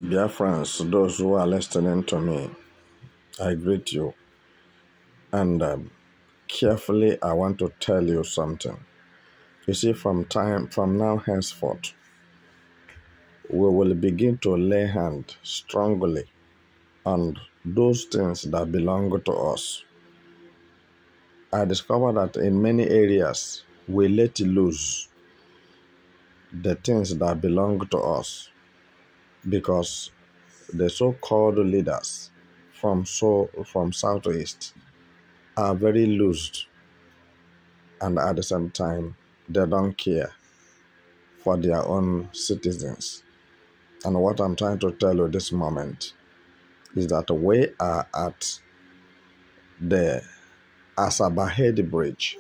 Biafrans, those who are listening to me, I greet you. And carefully, I want to tell you something. You see, from now henceforth, we will begin to lay hand strongly on those things that belong to us. I discovered that in many areas, we let loose the things that belong to us because the so-called leaders from Southeast are very loose, and at the same time, they don't care for their own citizens. And what I'm trying to tell you this moment is that we are at the Asaba Head Bridge.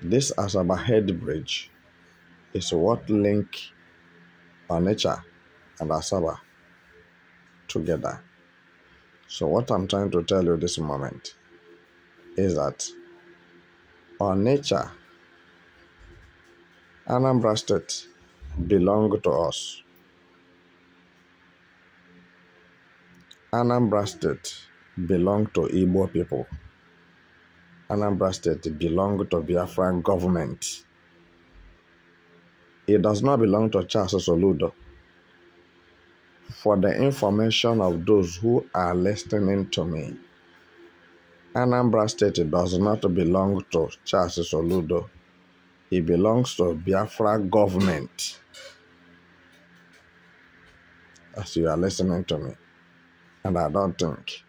This Asaba Head Bridge is what link Onitsha and Asaba together. So what I'm trying to tell you this moment is that Onitsha, Anambra State, belong to us. Anambra State belong to Igbo people. Anambra State belong to Biafran government. It does not belong to Charles Soludo. For the information of those who are listening to me, Anambra State does not belong to Charles Soludo. It belongs to Biafra government. As you are listening to me. And I don't think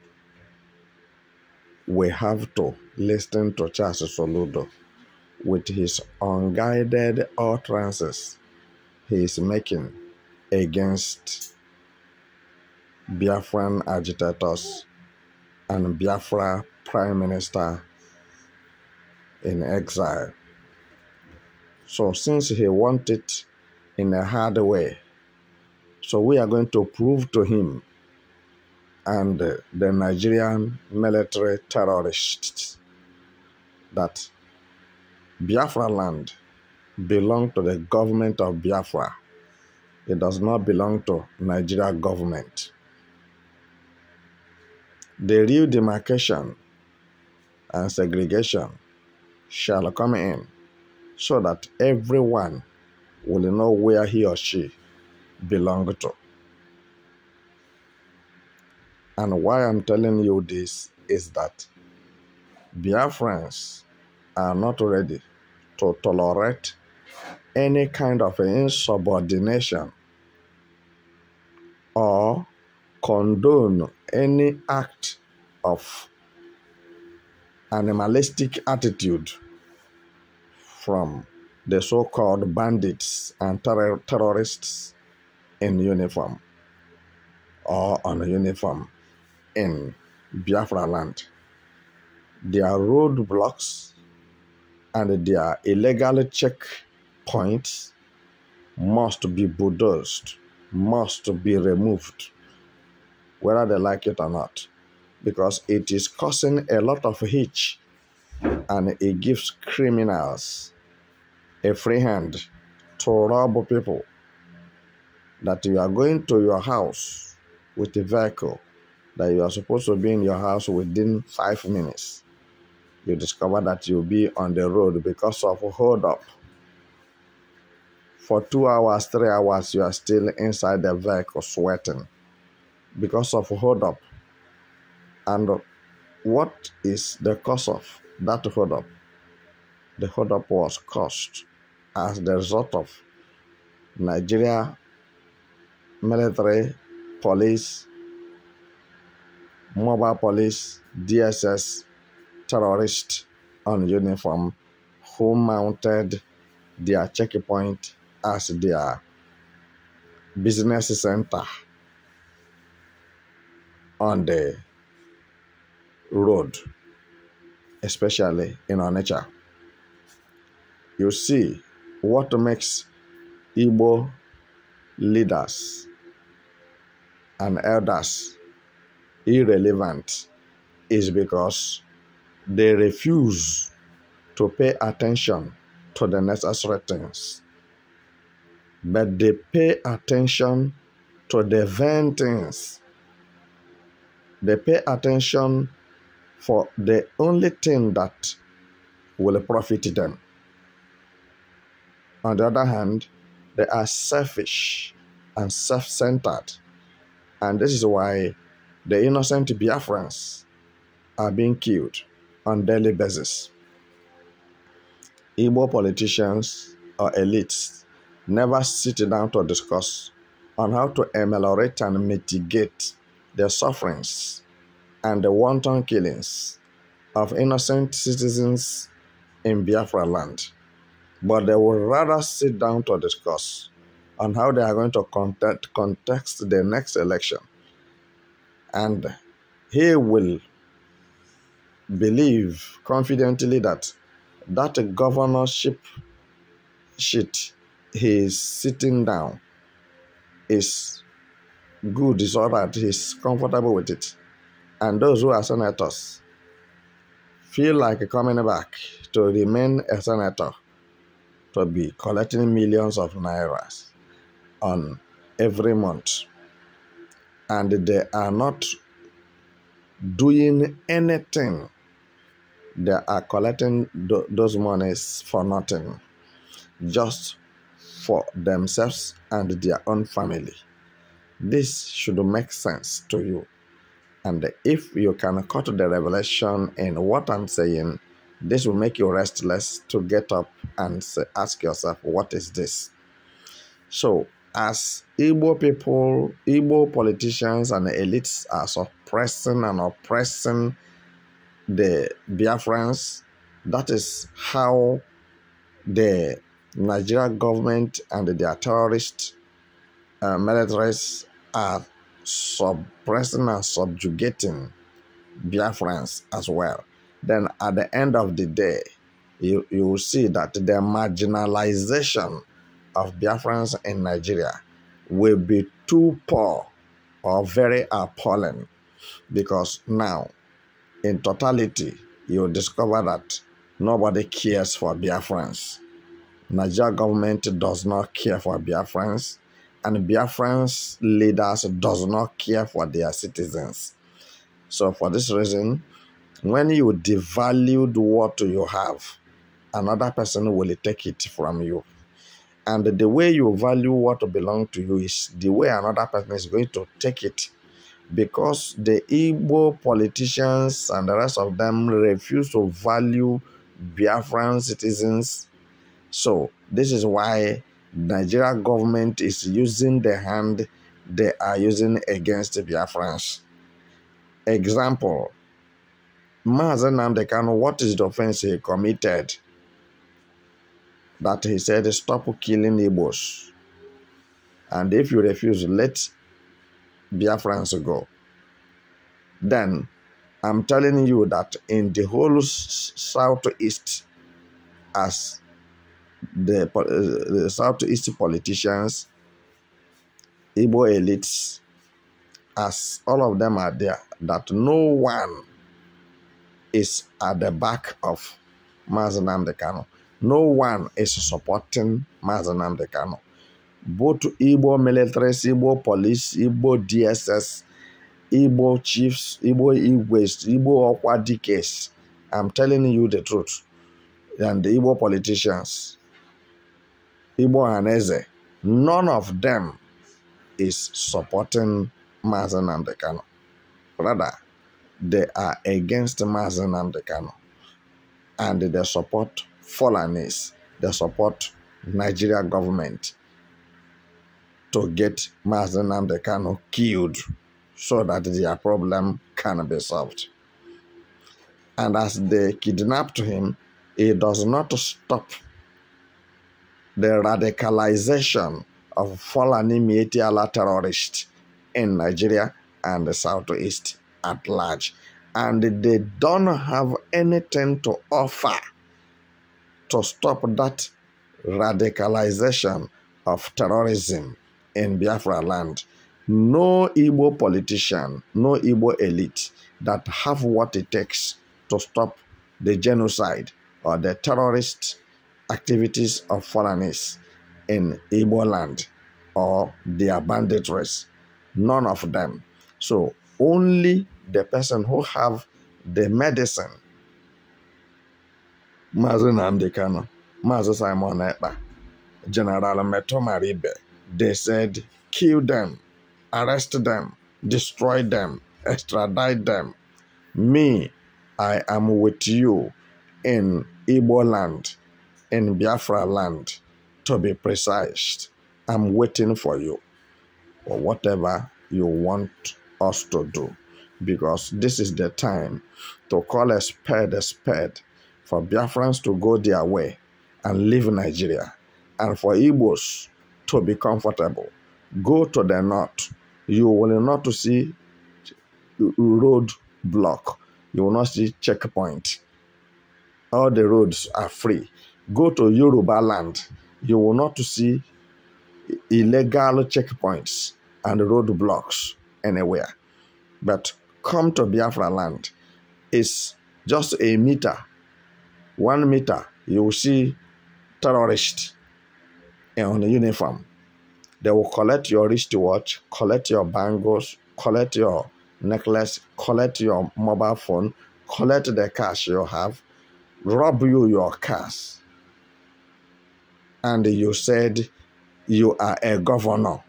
we have to listen to Charles Soludo with his unguided utterances he is making against Biafran agitators and Biafra Prime Minister in exile. So since he wants it in a hard way, so we are going to prove to him and the Nigerian military terrorists that Biafra land belongs to the government of Biafra. It does not belong to Nigeria government. The real demarcation and segregation shall come in so that everyone will know where he or she belongs to. And why I'm telling you this is that Biafrans are not ready to tolerate any kind of insubordination or condone any act of animalistic attitude from the so-called bandits and terrorists in uniform or on uniform in Biafra land. Their roadblocks and their illegal checkpoints must be bulldozed, must be removed, whether they like it or not, because it is causing a lot of hitch and it gives criminals a free hand to rob people. That you are going to your house with a vehicle that you are supposed to be in your house within 5 minutes. You discover that you'll be on the road because of a hold up. For 2 hours, 3 hours, you are still inside the vehicle sweating because of a hold up. And what is the cause of that hold up? The hold up was caused as the result of Nigeria military, police, mobile police, DSS, terrorists on uniform who mounted their checkpoint as their business center on the road, especially in Onitsha. You see, what makes Igbo leaders and elders irrelevant is because they refuse to pay attention to the necessary things. but they pay attention to the vain things. They pay attention for the only thing that will profit them. On the other hand, they are selfish and self-centered. And this is why the innocent Biafrans are being killed on a daily basis. Igbo politicians or elites never sit down to discuss on how to ameliorate and mitigate the sufferings and the wanton killings of innocent citizens in Biafra land. But they will rather sit down to discuss on how they are going to contest the next election. And he will believe confidently that that governorship shit he is sitting down is good, is all right, he's comfortable with it. And those who are senators feel like coming back to remain a senator, to be collecting millions of nairas on every month. And they are not doing anything. They are collecting those monies for nothing, just for themselves and their own family. This should make sense to you. And if you can cut the revelation in what I'm saying, this will make you restless to get up and ask yourself, what is this? So, as Igbo people, Igbo politicians and elites are suppressing and oppressing the Biafrans, that is how the Nigerian government and their terrorist militaries are suppressing and subjugating Biafrans as well. Then at the end of the day, you will see that the marginalization of Biafrans in Nigeria will be too poor or very appalling, because now, in totality, you discover that nobody cares for Biafrans. Nigeria government does not care for Biafrans, and Biafrans leaders does not care for their citizens. So for this reason, when you devalued what you have, another person will take it from you. And the way you value what belongs to you is the way another person is going to take it. Because the Igbo politicians and the rest of them refuse to value Biafran citizens. So this is why Nigeria government is using the hand they are using against the Biafrans. Example, Mazen Nnamdi Kanu, what is the offense he committed? That he said, stop killing Igbos. And if you refuse, let Biafrans go. Then, I'm telling you that in the whole southeast, as the southeast politicians, Igbo elites, as all of them are there, that no one is at the back of Mazen Nnamdi Kanu. No one is supporting Mazen Nnamdi Kanu. Both Igbo militaries, Igbo police, Igbo DSS, Igbo chiefs, Igbo Igwes, Igbo Okwadikes. I'm telling you the truth. And the Igbo politicians, Igbo Haneze, none of them is supporting Mazen Nnamdi Kanu. Rather, they are against Mazen Nnamdi Kanu. And they support Fulanis. They support Nigeria government to get Mazen Nnamdi Kanu killed so that their problem can be solved. And as they kidnapped him, it does not stop the radicalization of Fulani Mietiala terrorists in Nigeria and the Southeast at large. And they don't have anything to offer to stop that radicalization of terrorism in Biafra land. No Igbo politician, no Igbo elite that have what it takes to stop the genocide or the terrorist activities of Fulanis in Igbo land or their banditries. None of them. So only the person who have the medicine, Mazi Nnamdi Kanu, Mazi Simon Ekpa, General Meto Maribe, they said, kill them, arrest them, destroy them, extradite them. Me, I am with you in Igbo land, in Biafra land, to be precise. I'm waiting for you, or whatever you want us to do, because this is the time to call a spade, for Biafrans to go their way and leave Nigeria, and for Igbos to be comfortable. Go to the north. You will not see road block. You will not see checkpoint. All the roads are free. Go to Yoruba land. You will not see illegal checkpoints and roadblocks anywhere. But come to Biafra land. It's just a meter. 1 meter. You will see terrorists on the uniform. They will collect your wristwatch, collect your bangles, collect your necklace, collect your mobile phone, collect the cash you have, rob you your cars. And you said you are a governor.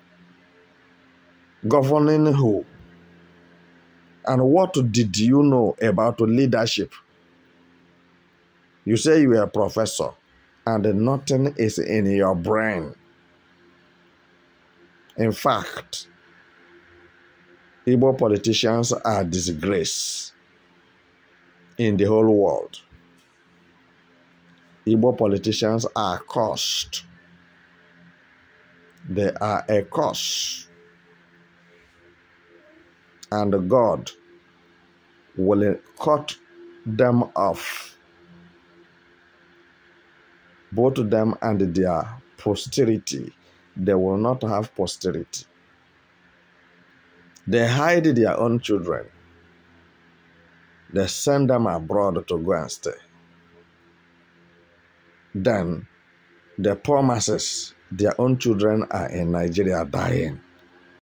Governing who? And what did you know about leadership? You say you are a professor and nothing is in your brain. In fact, Igbo politicians are disgrace in the whole world. Igbo politicians are cursed. They are a curse. And God will cut them off. Both them and their posterity. They will not have posterity. They hide their own children. They send them abroad to go and stay. Then the poor masses, their own children are in Nigeria dying.